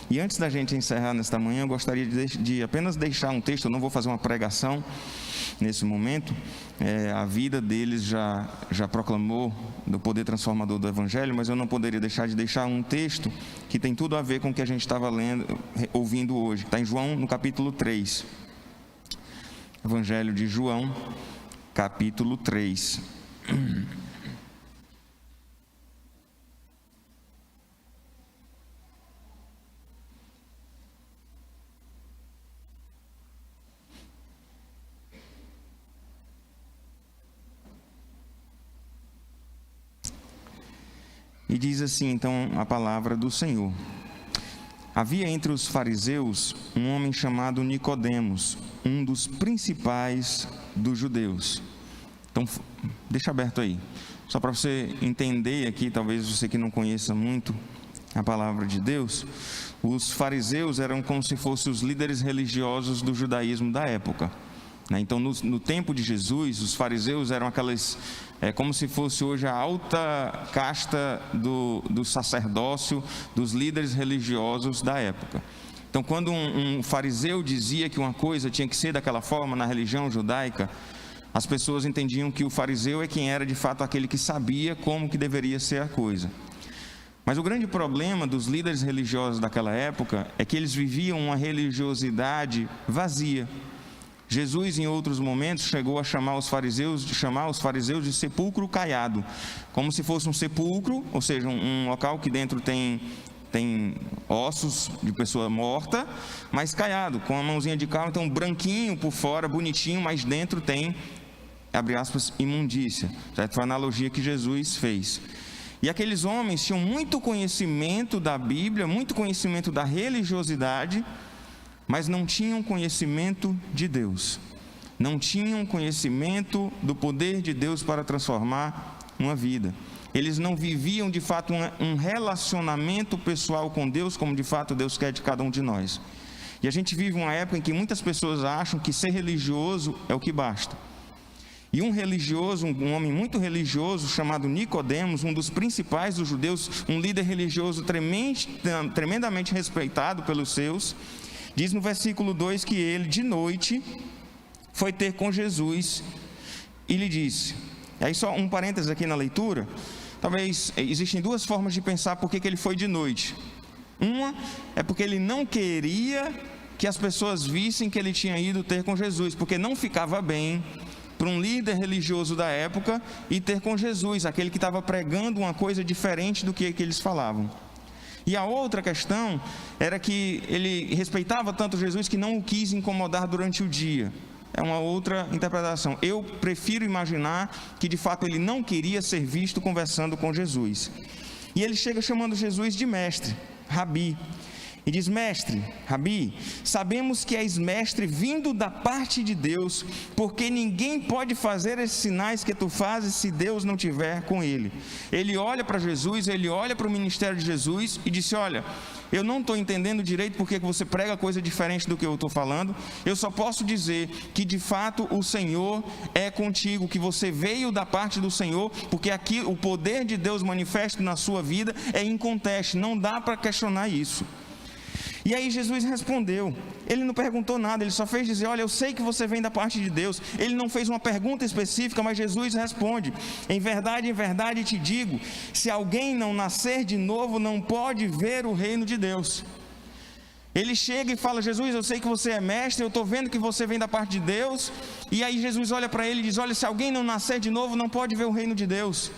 E antes da gente encerrar nesta manhã, eu gostaria de apenas deixar um texto. Eu não vou fazer uma pregação nesse momento. A vida deles já proclamou do poder transformador do Evangelho, mas eu não poderia deixar de deixar um texto que tem tudo a ver com o que a gente estava ouvindo hoje. Está em João, no capítulo 3. Evangelho de João, capítulo 3. E diz assim, então, a palavra do Senhor. Havia entre os fariseus um homem chamado Nicodemos, um dos principais dos judeus. Então, deixa aberto aí, só para você entender aqui, talvez você que não conheça muito a palavra de Deus. Os fariseus eram como se fossem os líderes religiosos do judaísmo da época. Então, no tempo de Jesus, os fariseus eram aquelas, como se fosse hoje a alta casta do sacerdócio, dos líderes religiosos da época. Então, quando um fariseu dizia que uma coisa tinha que ser daquela forma na religião judaica, as pessoas entendiam que o fariseu é quem era de fato aquele que sabia como que deveria ser a coisa. Mas o grande problema dos líderes religiosos daquela época é que eles viviam uma religiosidade vazia. Jesus, em outros momentos, chegou a chamar os fariseus de sepulcro caiado, como se fosse um sepulcro, ou seja, um local que dentro tem ossos de pessoa morta, mas caiado, com a mãozinha de cal, então branquinho por fora, bonitinho, mas dentro tem, abre aspas, imundícia. Certo? Foi a analogia que Jesus fez. E aqueles homens tinham muito conhecimento da Bíblia, muito conhecimento da religiosidade, mas não tinham conhecimento de Deus, não tinham conhecimento do poder de Deus para transformar uma vida. Eles não viviam de fato um relacionamento pessoal com Deus, como de fato Deus quer de cada um de nós. E a gente vive uma época em que muitas pessoas acham que ser religioso é o que basta. E um religioso, um homem muito religioso, chamado Nicodemos, um dos principais dos judeus, um líder religioso tremendamente respeitado pelos seus, diz no versículo 2 que ele, de noite, foi ter com Jesus e lhe disse. Aí só um parênteses aqui na leitura. Talvez existem duas formas de pensar por que ele foi de noite. Uma é porque ele não queria que as pessoas vissem que ele tinha ido ter com Jesus, porque não ficava bem para um líder religioso da época ir ter com Jesus, aquele que estava pregando uma coisa diferente do que eles falavam. E a outra questão era que ele respeitava tanto Jesus que não o quis incomodar durante o dia. É uma outra interpretação. Eu prefiro imaginar que de fato ele não queria ser visto conversando com Jesus. E ele chega chamando Jesus de mestre, Rabi. E diz: mestre, Rabi, sabemos que és mestre vindo da parte de Deus, porque ninguém pode fazer esses sinais que tu fazes se Deus não tiver com ele. Ele olha para Jesus, ele olha para o ministério de Jesus e disse: olha, eu não estou entendendo direito porque você prega coisa diferente do que eu estou falando. Eu só posso dizer que de fato o Senhor é contigo, que você veio da parte do Senhor, porque aqui o poder de Deus manifesto na sua vida é inconteste, não dá para questionar isso. E aí Jesus respondeu, ele não perguntou nada, ele só fez dizer: olha, eu sei que você vem da parte de Deus. Ele não fez uma pergunta específica, mas Jesus responde: em verdade te digo, se alguém não nascer de novo, não pode ver o reino de Deus. Ele chega e fala: Jesus, eu sei que você é mestre, eu estou vendo que você vem da parte de Deus. E aí Jesus olha para ele e diz: olha, se alguém não nascer de novo, não pode ver o reino de Deus.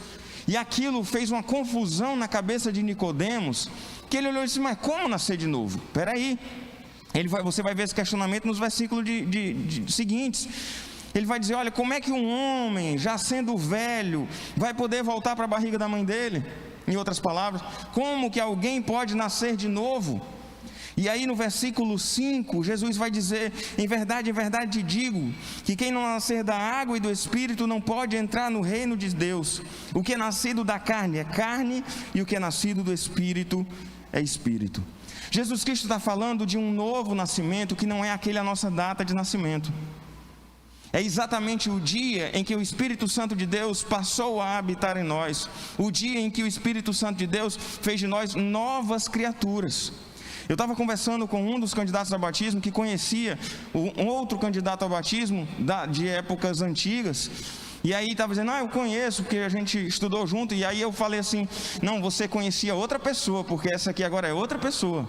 E aquilo fez uma confusão na cabeça de Nicodemos, que ele olhou e disse: mas como nascer de novo? Espera aí. Você vai ver esse questionamento nos versículos seguintes. Ele vai dizer: olha, como é que um homem, já sendo velho, vai poder voltar para a barriga da mãe dele? Em outras palavras, como que alguém pode nascer de novo? E aí no versículo 5, Jesus vai dizer: em verdade te digo, que quem não nascer da água e do Espírito não pode entrar no reino de Deus. O que é nascido da carne é carne, e o que é nascido do Espírito é Espírito. Jesus Cristo está falando de um novo nascimento que não é aquele a nossa data de nascimento. É exatamente o dia em que o Espírito Santo de Deus passou a habitar em nós. O dia em que o Espírito Santo de Deus fez de nós novas criaturas. Eu estava conversando com um dos candidatos ao batismo que conhecia um outro candidato ao batismo de épocas antigas. E aí estava dizendo, eu conheço, porque a gente estudou junto. E aí eu falei assim, não, você conhecia outra pessoa, porque essa aqui agora é outra pessoa.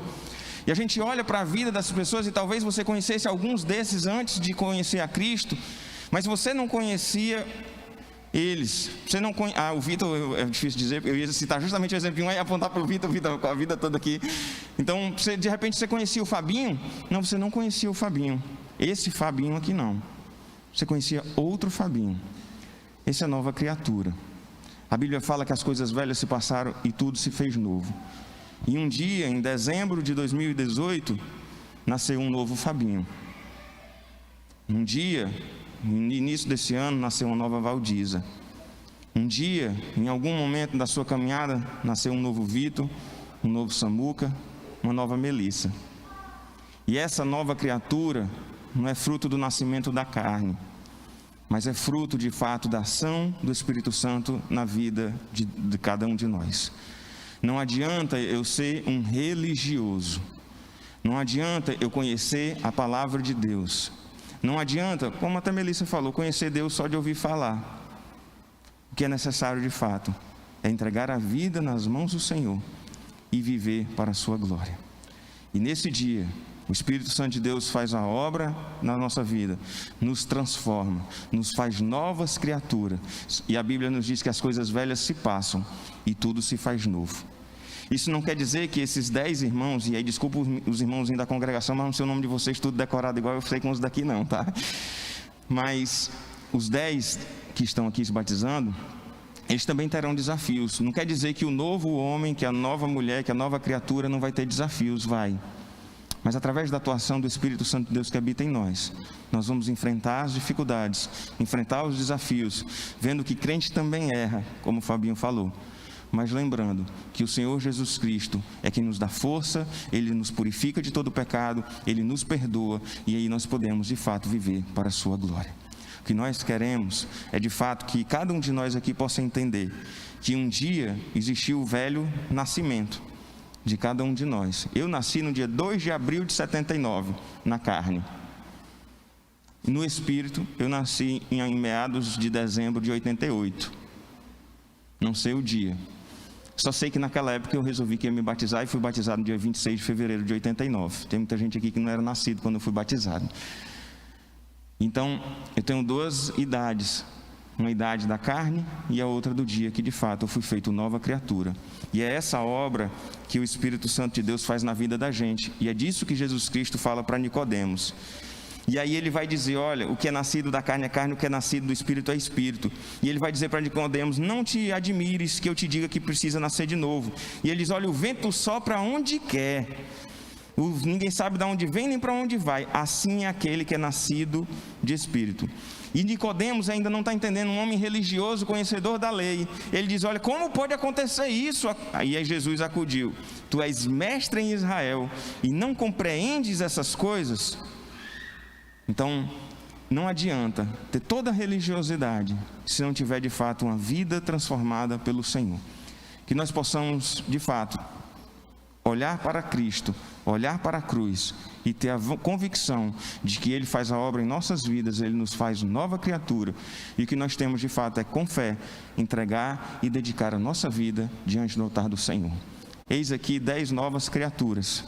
E a gente olha para a vida dessas pessoas e talvez você conhecesse alguns desses antes de conhecer a Cristo, mas você não conhecia eles. Você não conhe... o Vitor, é difícil dizer, eu ia citar justamente o exemplo, ia apontar para o Vitor com a vida toda aqui. Então, de repente você conhecia o Fabinho? Não, você não conhecia o Fabinho. Esse Fabinho aqui não. Você conhecia outro Fabinho. Essa é a nova criatura. A Bíblia fala que as coisas velhas se passaram e tudo se fez novo. E um dia, em dezembro de 2018, nasceu um novo Fabinho. Um dia, no início desse ano, nasceu uma nova Valdiza. Um dia, em algum momento da sua caminhada, nasceu um novo Vitor, um novo Samuca, uma nova Melissa. E essa nova criatura não é fruto do nascimento da carne, mas é fruto de fato da ação do Espírito Santo na vida de cada um de nós. Não adianta eu ser um religioso, não adianta eu conhecer a palavra de Deus, não adianta, como até a Melissa falou, conhecer Deus só de ouvir falar. O que é necessário de fato é entregar a vida nas mãos do Senhor e viver para a sua glória. E nesse dia, o Espírito Santo de Deus faz a obra na nossa vida, nos transforma, nos faz novas criaturas. E a Bíblia nos diz que as coisas velhas se passam e tudo se faz novo. Isso não quer dizer que esses 10 irmãos, e aí desculpa os irmãozinhos da congregação, mas não sei o nome de vocês tudo decorado igual eu sei com os daqui não, tá? Mas os 10 que estão aqui se batizando, eles também terão desafios. Não quer dizer que o novo homem, que a nova mulher, que a nova criatura não vai ter desafios, vai. Mas através da atuação do Espírito Santo de Deus que habita em nós, nós vamos enfrentar as dificuldades, enfrentar os desafios, vendo que crente também erra, como o Fabinho falou. Mas lembrando que o Senhor Jesus Cristo é quem nos dá força, Ele nos purifica de todo pecado, Ele nos perdoa, e aí nós podemos de fato viver para a sua glória. O que nós queremos é de fato que cada um de nós aqui possa entender que um dia existiu o velho nascimento de cada um de nós. Eu nasci no dia 2 de abril de 79, na carne. No espírito, eu nasci em meados de dezembro de 88. Não sei o dia. Só sei que naquela época eu resolvi que ia me batizar e fui batizado no dia 26 de fevereiro de 89. Tem muita gente aqui que não era nascido quando eu fui batizado. Então, eu tenho 2 idades. Uma idade da carne e a outra do dia que de fato eu fui feito nova criatura. E é essa obra que o Espírito Santo de Deus faz na vida da gente. E é disso que Jesus Cristo fala para Nicodemos. E aí ele vai dizer, olha, o que é nascido da carne é carne, o que é nascido do Espírito é Espírito. E ele vai dizer para Nicodemos, não te admires que eu te diga que precisa nascer de novo. E ele diz, olha, o vento sopra onde quer. Ninguém sabe de onde vem nem para onde vai. Assim é aquele que é nascido de Espírito. E Nicodemos ainda não está entendendo, um homem religioso, conhecedor da lei. Ele diz, olha, como pode acontecer isso? Aí Jesus acudiu, tu és mestre em Israel e não compreendes essas coisas? Então, não adianta ter toda a religiosidade se não tiver de fato uma vida transformada pelo Senhor. Que nós possamos de fato olhar para Cristo, olhar para a cruz e ter a convicção de que Ele faz a obra em nossas vidas, Ele nos faz nova criatura, e o que nós temos de fato é com fé entregar e dedicar a nossa vida diante do altar do Senhor. Eis aqui 10 novas criaturas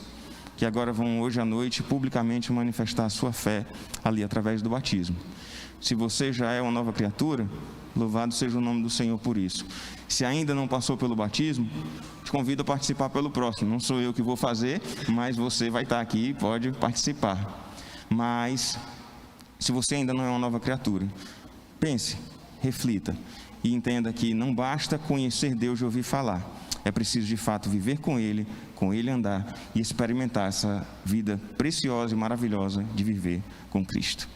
que agora vão hoje à noite publicamente manifestar a sua fé ali através do batismo. Se você já é uma nova criatura, louvado seja o nome do Senhor por isso. Se ainda não passou pelo batismo, te convido a participar pelo próximo. Não sou eu que vou fazer, mas você vai estar aqui e pode participar. Mas, se você ainda não é uma nova criatura, pense, reflita e entenda que não basta conhecer Deus de ouvir falar. É preciso de fato viver com Ele andar e experimentar essa vida preciosa e maravilhosa de viver com Cristo.